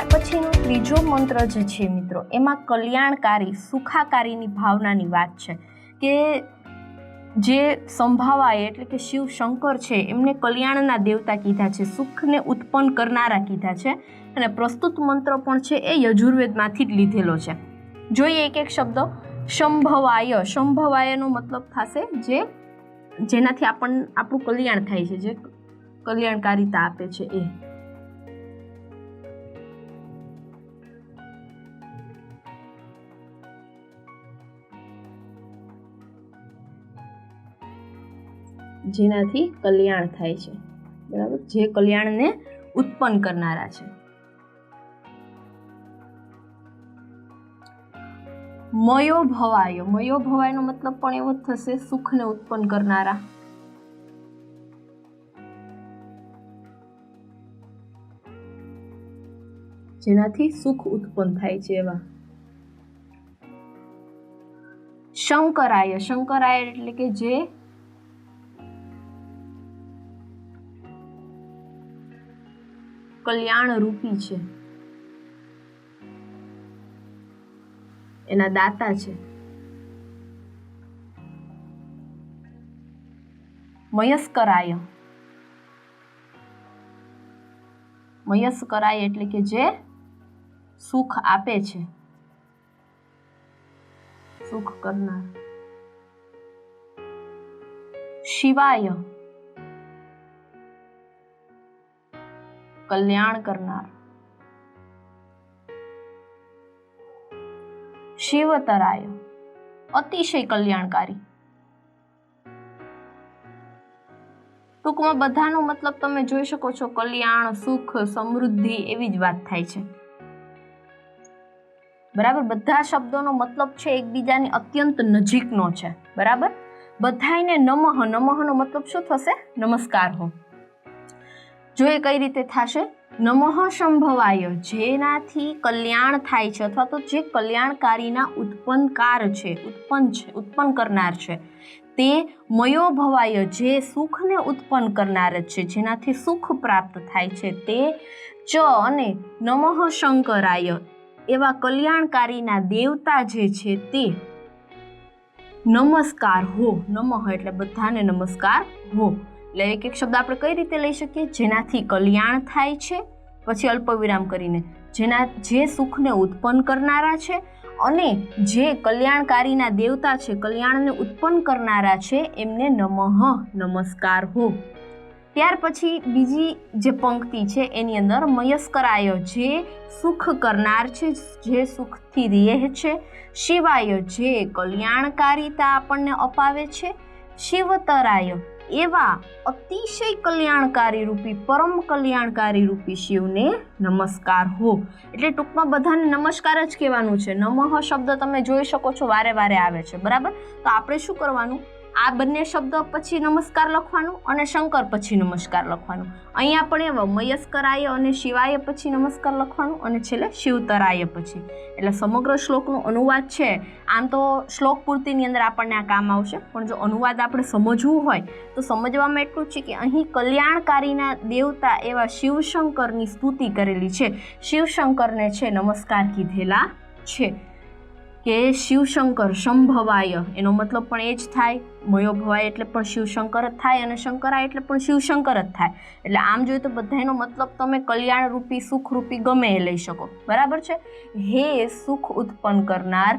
ત્યાર પછીનો ત્રીજો મંત્ર જે છે મિત્રો, એમાં કલ્યાણકારી સુખાકારીની ભાવનાની વાત છે કે જે સંભાવાય એટલે કે શિવ શંકર છે એમને કલ્યાણના દેવતા કીધા છે, સુખને ઉત્પન્ન કરનારા કીધા છે અને પ્રસ્તુત મંત્ર પણ છે એ યજુર્વેદમાંથી જ લીધેલો છે. જોઈએ એક એક શબ્દ. સંભવાય. સંભવાયનો મતલબ થશે જેનાથી આપણું કલ્યાણ થાય છે, જે કલ્યાણકારિતા આપે છે એ. જેનાથી કલ્યાણ થાય છે, બરાબર, જે કલ્યાણને ઉત્પન્ન કરનારા છે. મયો ભવાય. મયો ભવાયનો મતલબ પણ એવો જ થશે, સુખને ઉત્પન્ન કરનારા. જેનાથી સુખ ઉત્પન્ન થાય છે એવા. શંકરાય. શંકરાય એટલે કે જે કલ્યાણ રૂપી છે, એના દાતા છે. મયસ્કરાય. મયસ્કરાય એટલે કે જે સુખ આપે છે, સુખ કરનાર. શિવાય. કલ્યાણ કરનાર. શિવતરાય. અતિશય કલ્યાણકારી. ટૂંકમાં બધાનો મતલબ તમે જોઈ શકો છો, કલ્યાણ, સુખ, સમૃદ્ધિ એવી જ વાત થાય છે, બરાબર. બધા શબ્દોનો મતલબ છે એકબીજાની અત્યંત નજીકનો છે, બરાબર. બધાયને નમઃ. નમઃનો મતલબ શું થશે? નમસ્કાર હો. જોઈએ કઈ રીતે થશે. નમઃ સંભવાય, જેનાથી કલ્યાણ થાય છે અથવા તો જે કલ્યાણકારીના ઉત્પન્નકાર છે, ઉત્પન્ન કરનાર છે, તે મયો ભવાય, જે સુખને ઉત્પન્ન કરનાર છે, જેનાથી સુખ પ્રાપ્ત થાય છે, તે ચ અને નમઃ શંકરાય, એવા કલ્યાણકારીના દેવતા જે છે તે નમસ્કાર હો. નમઃ એટલે બધાને નમસ્કાર હો. એટલે એક એક શબ્દ આપણે કઈ રીતે લઈ શકીએ? જેનાથી કલ્યાણ થાય છે, પછી અલ્પ વિરામ કરીને જે સુખને ઉત્પન્ન કરનારા છે અને જે કલ્યાણકારીના દેવતા છે, કલ્યાણને ઉત્પન્ન કરનારા છે, એમને નમઃ, નમસ્કાર હો. ત્યાર પછી બીજી જે પંક્તિ છે એની અંદર મયસ્કરાય, જે સુખ કરનાર છે, જે સુખથી રહે છે. શિવાય, જે કલ્યાણકારિતા આપણને અપાવે છે. શિવતરાય, એવા અતિશય કલ્યાણકારી રૂપી, પરમ કલ્યાણકારી રૂપી શિવને નમસ્કાર હો. એટલે ટૂંકમાં બધાને નમસ્કાર જ કહેવાનું છે. નમઃ શબ્દ તમે જોઈ શકો છો વારે વારે આવે છે, બરાબર. તો આપણે શું કરવાનું? આ બંને શબ્દ પછી નમસ્કાર લખવાનું અને શંકર પછી નમસ્કાર લખવાનું. અહીંયા પણ એવા મયસ્કરાય અને શિવાય પછી નમસ્કાર લખવાનું અને છેલ્લે શિવતરાય પછી. એટલે સમગ્ર શ્લોકનો અનુવાદ છે. આમ તો શ્લોક પૂર્તિની અંદર આપણને આ કામ આવશે, પણ જો અનુવાદ આપણે સમજવું હોય તો સમજવામાં એટલું જ છે કે અહીં કલ્યાણકારીના દેવતા એવા શિવશંકરની સ્તુતિ કરેલી છે. શિવશંકરને છે નમસ્કાર કીધેલા છે કે શિવશંકર સંભવાય, એનો મતલબ પણ એ જ થાય. મયો ભવાય એટલે પણ શિવશંકર જ થાય અને શંકરાય એટલે પણ શિવશંકર જ થાય. એટલે આમ જોઈએ તો બધાનો મતલબ તમે કલ્યાણરૂપી, સુખરૂપી ગમે એ લઈ શકો, બરાબર છે. હે સુખ ઉત્પન્ન કરનાર,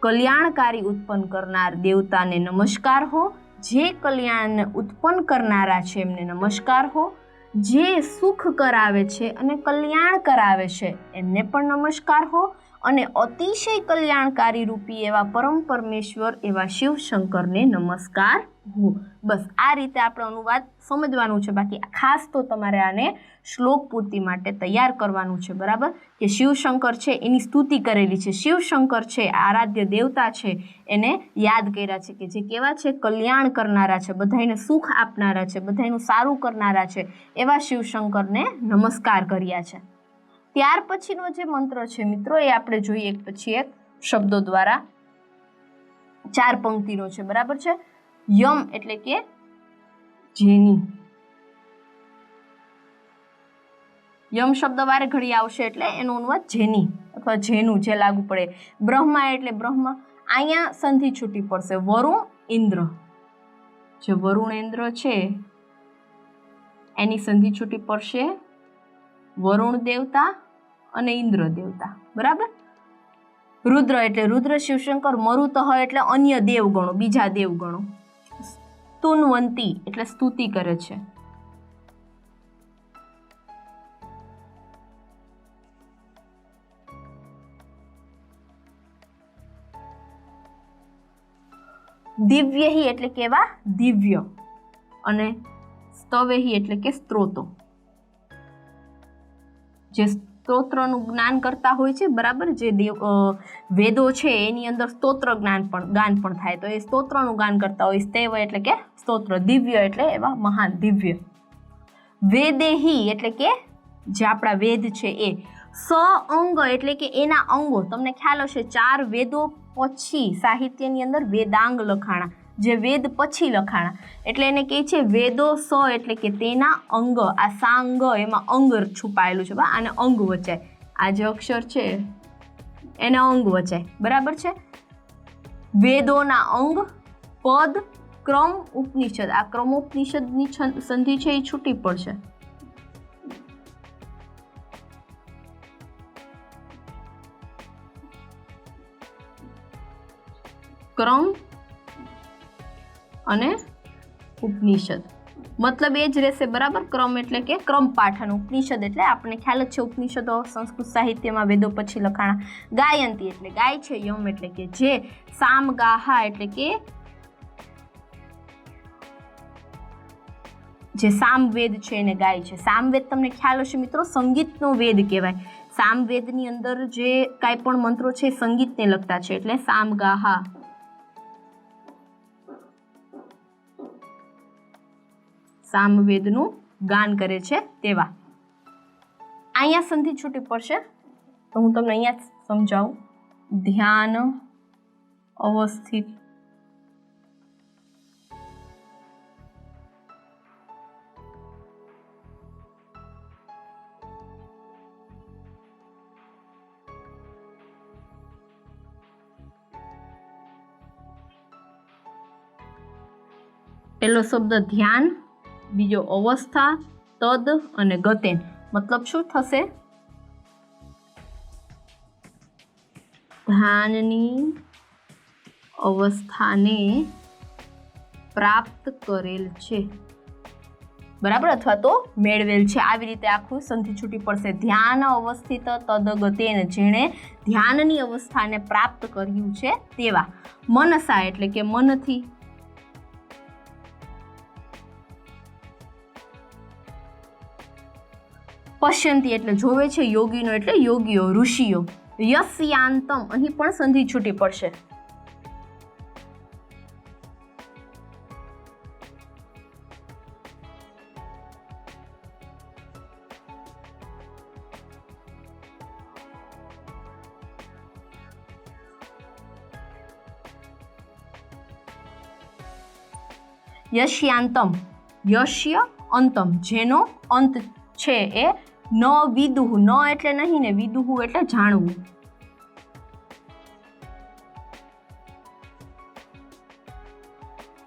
કલ્યાણકારી ઉત્પન્ન કરનાર દેવતાને નમસ્કાર હો. જે કલ્યાણને ઉત્પન્ન કરનારા છે એમને નમસ્કાર હો. જે સુખ કરાવે છે અને કલ્યાણ કરાવે છે એમને પણ નમસ્કાર હો. અને અતિશય કલ્યાણકારી રૂપી એવા પરમ પરમેશ્વર એવા શિવશંકરને નમસ્કાર હો. બસ આ રીતે આપણે અનુવાદ સમજવાનું છે. બાકી ખાસ તો તમારે આને શ્લોક પૂર્તિ માટે તૈયાર કરવાનું છે, બરાબર. કે શિવશંકર છે એની સ્તુતિ કરેલી છે. શિવશંકર છે આરાધ્ય દેવતા છે, એને યાદ કર્યા છે કે જે કેવા છે? કલ્યાણ કરનારા છે, બધાને સુખ આપનારા છે, બધાનું સારું કરનારા છે, એવા શિવશંકરને નમસ્કાર કર્યા છે. ત્યાર પછીનો જે મંત્ર છે મિત્રો, એ આપણે જોઈએ એક પછી એક શબ્દો દ્વારા. 4 પંક્તિનો છે, બરાબર છે. યમ એટલે કે જેની, યમ શબ્દ વારે ઘડી આવશે એટલે એનો અનુવાદ જેની અથવા જેનું, જે લાગુ પડે. બ્રહ્મા એટલે બ્રહ્મ. અહીંયા સંધિ છૂટી પડશે. વરુણ ઇન્દ્ર, જે વરુણ ઇન્દ્ર છે એની સંધિ છૂટી પડશે વરુણ દેવતા અને ઇન્દ્ર દેવતા. બરાબર. રુદ્ર એટલે રુદ્ર શિવશંકર. મરુતઃ એટલે અન્ય દેવગણો, બીજા દેવગણો. સ્તુન્વંતી એટલે સ્તુતિ કરે છે. દિવ્યહી એટલે કેવા? દિવ્ય. અને સ્તવેહી એટલે કે સ્ત્રોતો, જે સ્તોત્રનું જ્ઞાન કરતા હોય છે. બરાબર. જે વેદો છે એની અંદર સ્તોત્ર ગાન પણ થાય, તો એ સ્તોત્રનું ગાન કરતા હોય. સ્તેવ એટલે કે સ્તોત્ર. દિવ્ય એટલે એવા મહાન, દિવ્ય. વેદેહી એટલે કે જે આપણા વેદ છે એ. સ અંગ એટલે કે એના અંગો. તમને ખ્યાલ હશે 4 વેદો પછી સાહિત્યની અંદર વેદાંગ લખાણા, જે વેદ પછી લખાણા, એટલે એને કહે છે વેદો. સ એટલે કે તેના અંગ. આ સાંગ એમાં અંગ છુપાયેલું છે. આને અંગ વચાય. આ જે અક્ષર છે એને અંગ વચાય. બરાબર છે. વેદોના અંગ, પદ, ક્રમ, ઉપનિષદ. આ ક્રમોપનિષદની સંધિ છે એ છૂટી પડશે. ક્રમ અને ઉપનિષદ મતલબ એ જ રહેશે. બરાબર. ક્રમ એટલે કે ક્રમપાઠ અને ઉપનિષદ એટલે આપણને ખ્યાલ જ છે ઉપનિષદો સંસ્કૃત સાહિત્યમાં વેદો પછી લખાણા. ગાયંતી એટલે ગાય છે. યમ એટલે કે જે. સામ ગાહા એટલે કે જે સામવેદ છે એને ગાય છે. સામવેદ તમને ખ્યાલ હશે મિત્રો, સંગીતનો વેદ કહેવાય. સામવેદની અંદર જે કાંઈ પણ મંત્રો છે સંગીતને લગતા છે, એટલે સામ ગાહા. સામવેદનું ગાન કરે છે તેવા. અહીંયા સંધિ છૂટી પડશે તો હું તમને અહીંયા સમજાવું. ધ્યાન અવસ્થિત. પહેલો શબ્દ ધ્યાન, બીજો અવસ્થા, તદ અને ગતેન. મતલબ શું થશે? ધ્યાનની અવસ્થાને પ્રાપ્ત કરેલ છે. બરાબર. અથવા તો મેળવેલ છે. આવી રીતે આખું સંધિ છૂટી પડશે. ધ્યાન અવસ્થિત તદ ગતેન, જેણે ધ્યાનની અવસ્થાને પ્રાપ્ત કર્યું છે તેવા. મનસા એટલે કે મનથી. પશ્યંતી એટલે જોવે છે. યોગીનો એટલે યોગીઓ, ઋષિઓ. યસ્યાંતમ, અહીં પણ સંધિ છૂટી પડશે. યશ્યાંતમ, યશ્ય અંતમ, જેનો અંત છે એ. ન વિદુહ, ન એટલે નહીં ને, વિદુહ એટલે જાણવું.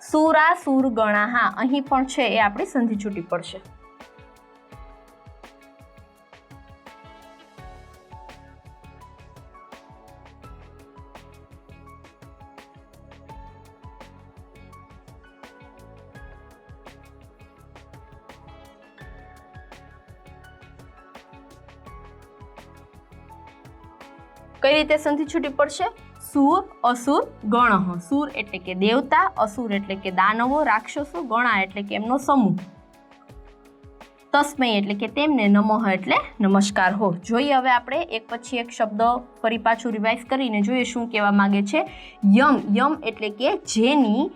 સુરા સુર ગણાહા, અહીં પણ છે એ આપણી સંધિ છૂટી પડશે. કઈ રીતે સંધિ છૂટી પડશે? સુર, અસુર, ગણ. સુર એટલે કે દેવતા, અસુર એટલે કે દાનવો, રાક્ષસો, ગણા એટલે કે એમનો સમૂહ. તસ્મૈ એટલે કે તેમને, નમઃ એટલે નમસ્કાર હો. જોઈએ હવે આપણે એક પછી એક શબ્દ ફરી પાછું રિવાઇઝ કરીને જોઈએ શું કહેવા માંગે છે. યમ, યમ એટલે કે જેની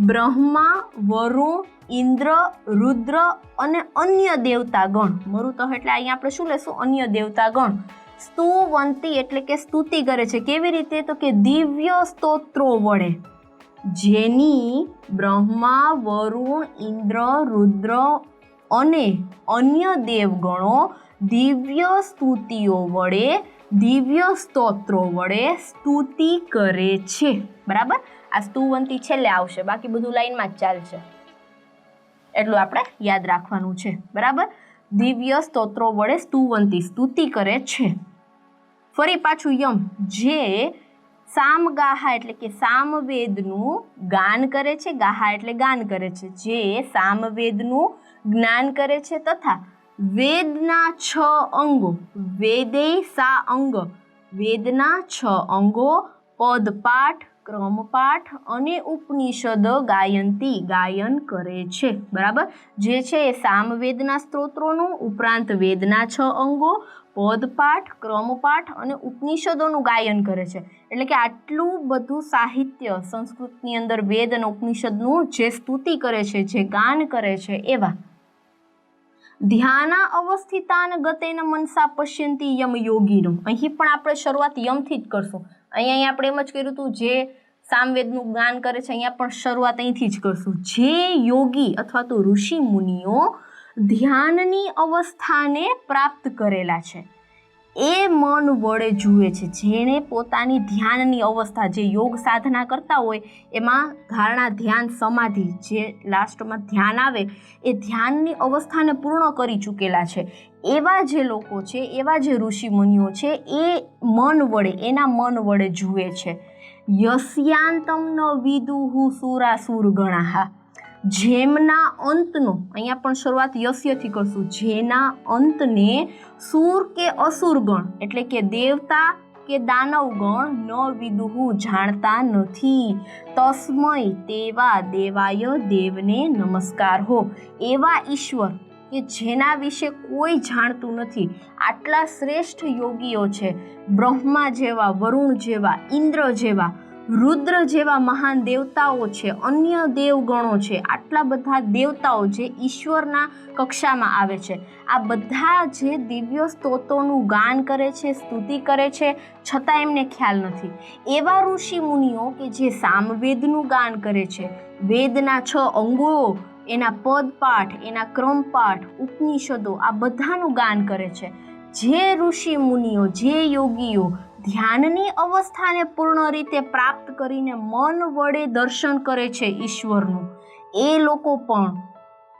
બ્રહ્મા, વરુણ, ઇન્દ્ર, રુદ્ર અને અન્ય દેવતા ગણ. મરુતઃ એટલે અહીંયા આપણે શું લેશું? અન્ય દેવતા ગણ. સ્તુવંતી એટલે કે સ્તુતિ કરે છે. કેવી રીતે? તો કે દિવ્ય સ્તોત્રો વડે. જેની બ્રહ્મા, વરુણ, ઇન્દ્ર, રુદ્ર અને અન્ય દેવગણો દિવ્ય સ્તુતિઓ વડે, દિવ્ય સ્તોત્રો વડે સ્તુતિ કરે છે. બરાબર, આ સ્તુવંતી છેલ્લે આવશે, બાકી બધું લાઈનમાં જ ચાલશે, એટલું આપણે યાદ રાખવાનું છે. બરાબર, દિવ્ય સ્તોત્રો વડે સ્તુવંતી સ્તુતિ કરે છે. ફરી પાછું યમ, જે સામગાહા એટલે કે સામવેદનું ગાન કરે છે, ગાહા એટલે ગાન કરે છે, જે સામવેદનું જ્ઞાન કરે છે તથા વેદના 6 અંગો, વેદે સા અંગ, વેદના 6 અંગો, પદપાઠ, ક્રમપાઠ અને ઉપનિષદ ગાયંતી ગાયન કરે છે. બરાબર, જે છે એ સામવેદના સ્ત્રોત્રોનું, ઉપરાંત વેદના 6 અંગો, પદપાઠ, ક્રમપાઠ અને ઉપનિષદોનું ગાયન કરે છે. એટલે કે આટલું બધું સાહિત્ય સંસ્કૃતની અંદર વેદ અને ઉપનિષદનું જે સ્તુતિ કરે છે, જે ગાન કરે છે, એવા ધ્યાના અવસ્થિતાન ગતેન મનસા પશ્યંતી યમ યોગીનો. અહીં પણ આપણે શરૂઆત યમથી જ કરશું. અહીંયા આપણે એમ જ કર્યું હતું, જે સામવેદનું જ્ઞાન કરે છે, અહીંયા પણ શરૂઆત અહીંથી જ કરશું. જે યોગી અથવા તો ઋષિ મુનિઓ ધ્યાનની અવસ્થાને પ્રાપ્ત કરેલા છે, એ મન વડે જુએ છે. જેણે પોતાની ધ્યાનની અવસ્થા, જે યોગ સાધના કરતા હોય એમાં ધારણા, ધ્યાન, સમાધિ, જે લાસ્ટમાં ધ્યાન આવે, એ ધ્યાનની અવસ્થાને પૂર્ણ કરી ચૂકેલા છે, એવા જે લોકો છે, એવા જે ઋષિ મુનિઓ છે, એ મન વડે, એના મન વડે જુએ છે. યસ્યાંતમ ન વિદુહુ સુરાસુર ગણાહા, જેમના અંતનો, અહીંયા પણ શરૂઆત યસ્યથી કરશું, જેના અંતને સુર કે અસુરગણ એટલે કે દેવતા કે દાનવગણ ન વિદુહુ જાણતા નથી. તસ્મય તેવા દેવાય દેવને નમસ્કાર હો. એવા ઈશ્વર કે જેના વિશે કોઈ જાણતું નથી, આટલા શ્રેષ્ઠ યોગીઓ છે, બ્રહ્મા જેવા, વરુણ જેવા, ઇન્દ્ર જેવા, રુદ્ર જેવા મહાન દેવતાઓ છે, અન્ય દેવગણો છે, આટલા બધા દેવતાઓ જે ઈશ્વરના કક્ષામાં આવે છે, આ બધા જે દિવ્ય સ્તોત્રોનું ગાન કરે છે, સ્તુતિ કરે છે, છતાં એમને ખ્યાલ નથી. એવા ઋષિ મુનિઓ કે જે સામવેદનું ગાન કરે છે, વેદના 6 અંગો, એના પદપાઠ, એના ક્રમપાઠ, ઉપનિષદો, આ બધાનું ગાન કરે છે, જે ઋષિ મુનિઓ, જે યોગીઓ ધ્યાનની અવસ્થાને પૂર્ણ રીતે પ્રાપ્ત કરીને મન વડે દર્શન કરે છે ઈશ્વરનું, એ લોકો પણ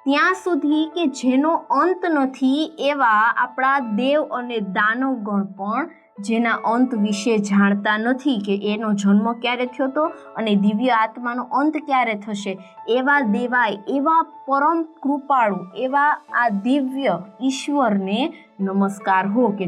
ત્યાં સુધી કે જેનો અંત નથી, એવા આપણા દેવ અને દાનવગણ પણ જેના અંત વિશે જાણતા નથી, કે એનો જન્મ ક્યારે થયો હતો અને દિવ્ય આત્માનો અંત ક્યારે થશે, એવા દેવાય, એવા પરમ કૃપાળુ, એવા આ દિવ્ય ઈશ્વરને નમસ્કાર હો, કે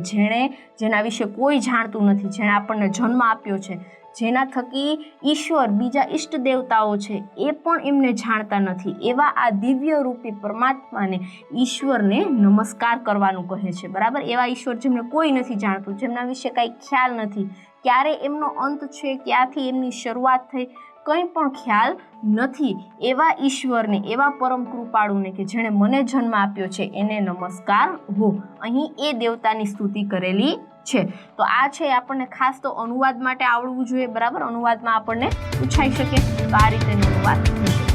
જેના વિશે કોઈ જાણતું નથી, જેણે આપણને જન્મ આપ્યો છે, જેના થકી ઈશ્વર, બીજા ઈષ્ટ દેવતાઓ છે, એ પણ એમને જાણતા નથી, એવા આ દિવ્ય રૂપી પરમાત્માને, ઈશ્વરને નમસ્કાર કરવાનું કહે છે. બરાબર, એવા ઈશ્વર જેમને કોઈ નથી જાણતું, જેમના વિશે કાંઈ ખ્યાલ નથી, ક્યારે એમનો અંત છે, ક્યાંથી એમની શરૂઆત થઈ, કંઈ પણ ખ્યાલ નથી, એવા ઈશ્વરને, એવા પરમ કૃપાળુને કે જેણે મને જન્મ આપ્યો છે, એને નમસ્કાર હો. અહીં એ દેવતાની સ્તુતિ કરેલી છે. તો આ છે આપણને ખાસ તો અનુવાદ માટે આવડવું જોઈએ. બરાબર, અનુવાદમાં આપણને પૂછાઈ શકે, તો આ રીતે અનુવાદ થશે.